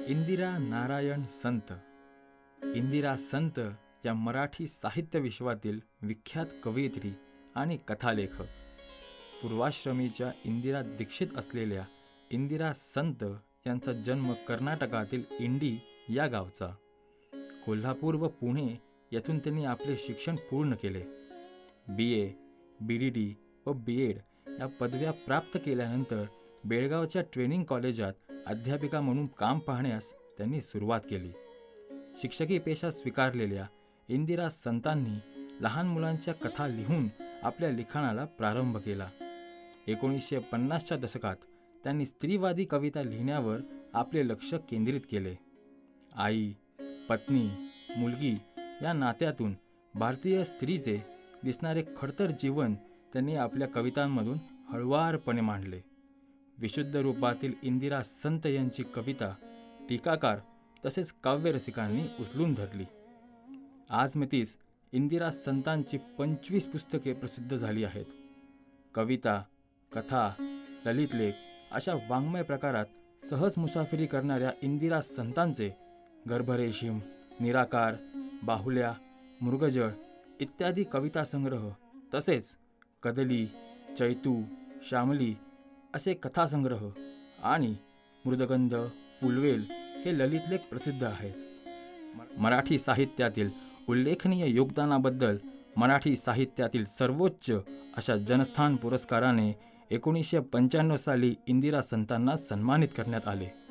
इंदिरा नारायण संत. इंदिरा संत या मराठी साहित्य विश्वातील विख्यात कवयित्री आणि कथालेखक. पूर्वाश्रमीच्या इंदिरा दीक्षित असलेल्या इंदिरा संत यांचा जन्म कर्नाटकातील इंडी या गावचा. कोल्हापूर व पुणे येथून त्यांनी आपले शिक्षण पूर्ण केले. BA, BDD व BEd या पदव्या प्राप्त केल्यानंतर बेळगावच्या ट्रेनिंग कॉलेजात अध्यापिका म्हणून काम पाहण्यास त्यांनी सुरुवात केली. शिक्षकी पेशा स्वीकारलेल्या इंदिरा संतांनी लहान मुलांच्या कथा लिहून आपल्या लिखाणाला प्रारंभ केला. 1950च्या दशकात त्यांनी स्त्रीवादी कविता लिहिण्यावर आपले लक्ष केंद्रित केले. आई, पत्नी, मुलगी या नात्यातून भारतीय स्त्रीचे दिसणारे खडतर जीवन त्यांनी आपल्या कवितांमधून हळुवारपणे मांडले. विशुद्ध रूपातील इंदिरा संत यांची कविता टीकाकार तसेच काव्यरसिकांनी उचलून धरली. आजमितीस इंदिरा संतांची 25 पुस्तके प्रसिद्ध झाली आहेत. कविता, कथा, ललितलेख अशा वाङ्मय प्रकारात सहज मुसाफिरी करणाऱ्या इंदिरा संतांचे गर्भरेशीम, निराकार, बाहुल्या, मृगजळ इत्यादी कविता संग्रह तसेच कदली, चैतू, श्यामली असे कथासंग्रह आणि मृदगंध, फुलवेल हे ललितलेख प्रसिद्ध आहेत. मराठी साहित्यातील उल्लेखनीय योगदानाबद्दल मराठी साहित्यातील सर्वोच्च अशा जनस्थान पुरस्काराने 1995 साली इंदिरा संतांना सन्मानित करण्यात आले.